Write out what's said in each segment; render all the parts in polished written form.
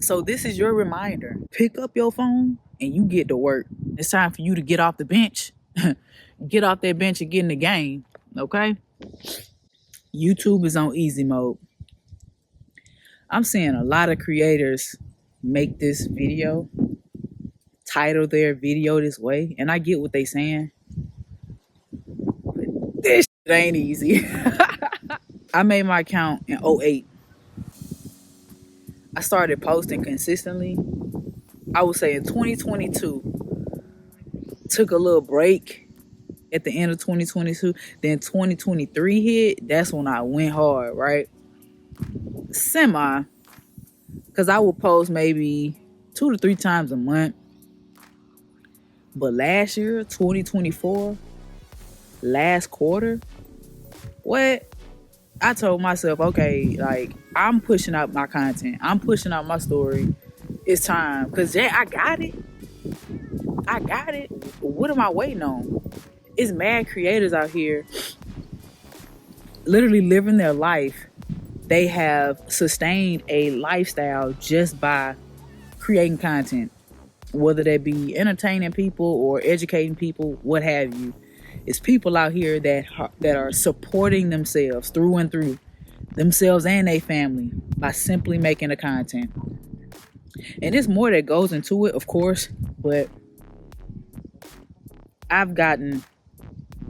So this is your reminder. Pick up your phone and you get to work. It's time for you to get off the bench. Get off that bench and get in the game. Okay? YouTube is on easy mode. I'm seeing a lot of creators make this video, title their video this way, and I get what they saying. But this shit ain't easy. I made my account in 08. I started posting consistently, I would say in 2022. Took a little break at the end of 2022. Then 2023 hit. That's when I went hard, right? Semi. Because I would post maybe 2 to 3 times a month. But last year, 2024, last quarter, what? I told myself, okay, like, I'm pushing out my content. I'm pushing out my story. It's time. Because, yeah, I got it. I got it. What am I waiting on? It's mad creators out here literally living their life. They have sustained a lifestyle just by creating content. Whether that be entertaining people or educating people, what have you. It's people out here that are supporting themselves through and through, themselves and their family, by simply making the content. And there's more that goes into it, of course, but I've gotten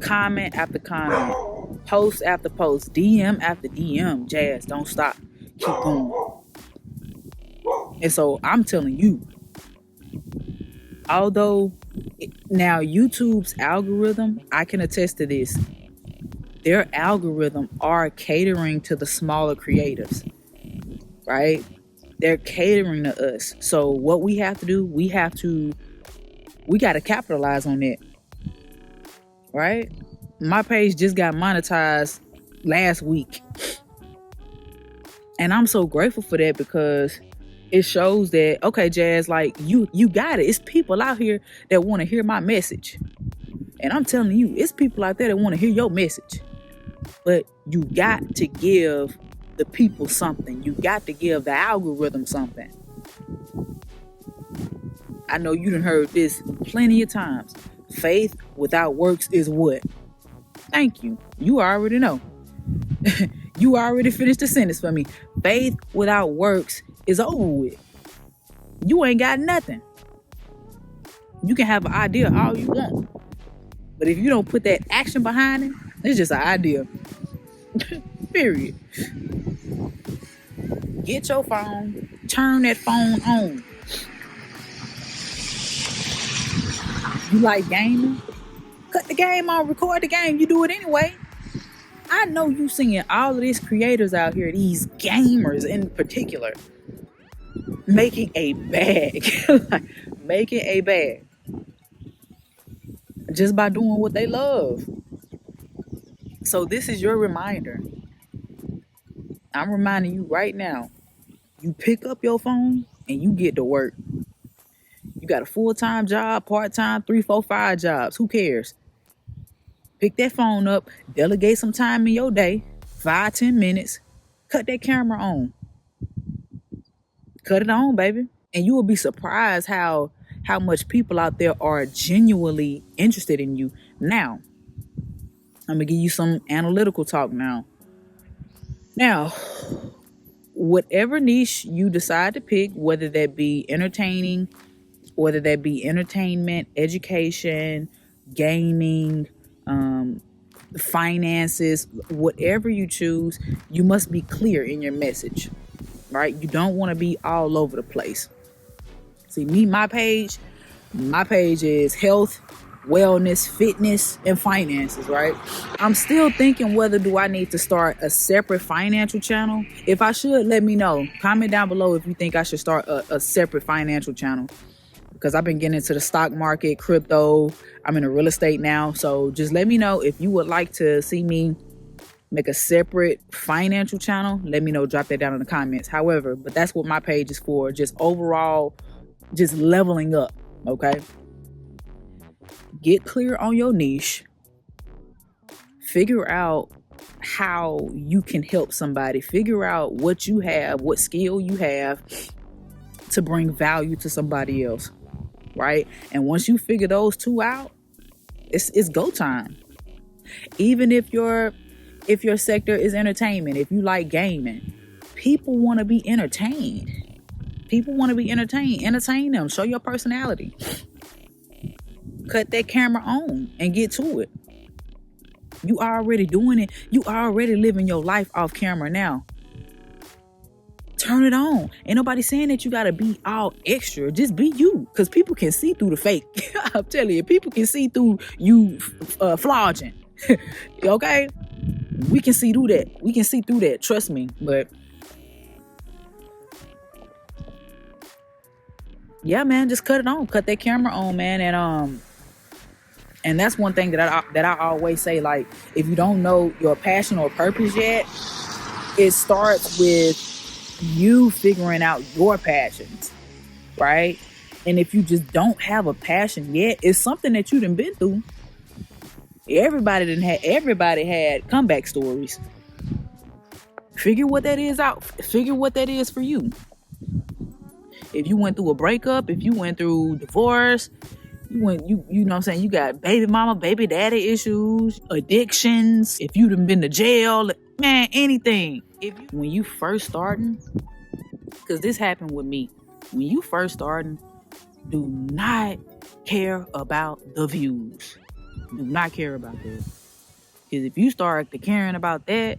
comment after comment, post after post, DM after DM. Jazz, don't stop. Keep going. And so I'm telling you, although now YouTube's algorithm, I can attest to this, their algorithm are catering to the smaller creatives, right? They're catering to us. So what we have to do, we got to capitalize on that, right? My page just got monetized last week. And I'm so grateful for that, because it shows that, okay, Jazz, like, you got it. It's people out here that want to hear my message. And I'm telling you, it's people out there that want to hear your message. But you got to give the people something. You got to give the algorithm something. I know you done heard this plenty of times. Faith without works is what? Thank you. You already know. You already finished the sentence for me. Faith without works is over with. You ain't got nothing. You can have an idea all you want, but if you don't put that action behind it, it's just an idea. Period. Get your phone, turn that phone on. You like gaming? Cut the game on, record the game. You do it anyway. I know you seeing all of these creators out here, these gamers in particular, making a bag. Making a bag. Just by doing what they love. So this is your reminder. I'm reminding you right now. You pick up your phone and you get to work. You got a full-time job, part-time, 3, 4, 5 jobs. Who cares? Pick that phone up, delegate some time in your day, 5, 10 minutes, cut that camera on. Cut it on, baby. And you will be surprised how much people out there are genuinely interested in you. Now, I'm going to give you some analytical talk now. Now, whatever niche you decide to pick, whether that be entertaining, whether that be entertainment, education, gaming, finances, whatever you choose, you must be clear in your message, right? You don't want to be all over the place. See, my page is health, wellness, fitness, and finances, right? I'm still thinking, whether do I need to start a separate financial channel? If I should, let me know. Comment down below if you think I should start a separate financial channel. Because I've been getting into the stock market, crypto. I'm in real estate now. So just let me know if you would like to see me make a separate financial channel. Let me know. Drop that down in the comments. However, but that's what my page is for. Just overall, just leveling up. Okay. Get clear on your niche. Figure out how you can help somebody. Figure out what you have, what skill you have to bring value to somebody else, right? And once you figure those two out, it's go time. Even if your sector is entertainment, if you like gaming, people want to be entertained. People want to be entertained. Entertain them. Show your personality. Cut that camera on and get to it. You already doing it. You already living your life off camera now. Turn it on. Ain't nobody saying that you gotta be all extra. Just be you, because people can see through the fake. I'm telling you, people can see through you flogging. Okay, we can see through that. We can see through that. Trust me. But yeah, man, just cut it on. Cut that camera on, man, and that's one thing that I always say. Like, if you don't know your passion or purpose yet, it starts with you figuring out your passions, right? And if you just don't have a passion yet, it's something that you done been through. Everybody had comeback stories. Figure what that is out. Figure what that is for you. If you went through a breakup, if you went through divorce, you know what I'm saying, you got baby mama, baby daddy issues, addictions, if you done been to jail, man, anything. When you first starting, because this happened with me, when you first starting, do not care about the views. Do not care about that. Because if you start caring about that,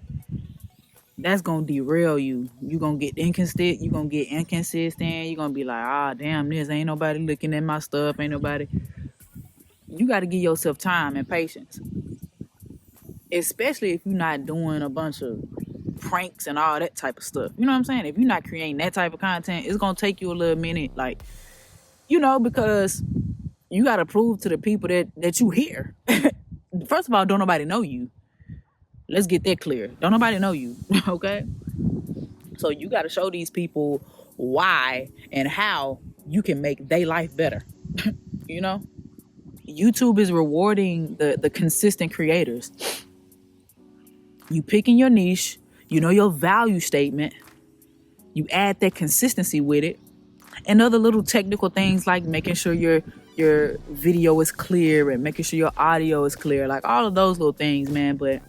that's gonna derail you. You're gonna get inconsistent. You're gonna get inconsistent. You're gonna be like, damn, this ain't nobody looking at my stuff. Ain't nobody. You got to give yourself time and patience, especially if you're not doing a bunch of pranks and all that type of stuff. You know what I'm saying? If you're not creating that type of content, it's gonna take you a little minute, like, because you got to prove to the people that you here. First of all, don't nobody know you. Let's get that clear. Don't nobody know you. Okay? So you got to show these people why and how you can make their life better. YouTube is rewarding the consistent creators. You picking your niche, your value statement, you add that consistency with it, and other little technical things like making sure your video is clear and making sure your audio is clear, like all of those little things, man. But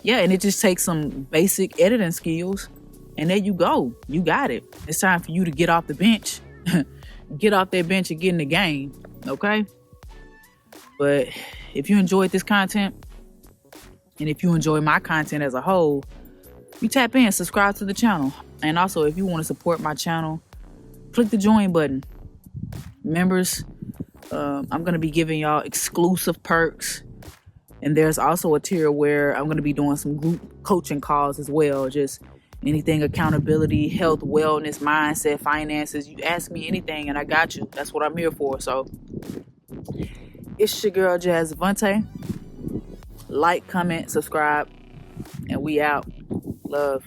yeah, and it just takes some basic editing skills, and there you go. You got it. It's time for you to get off the bench. Get off that bench and get in the game, okay? But if you enjoyed this content, and if you enjoy my content as a whole, you tap in, subscribe to the channel. And also, if you want to support my channel, click the join button. Members, I'm going to be giving y'all exclusive perks. And there's also a tier where I'm going to be doing some group coaching calls as well. Just anything accountability, health, wellness, mindset, finances. You ask me anything and I got you. That's what I'm here for. So it's your girl, Jazz Avantí. Like, comment, subscribe, and we out. Love.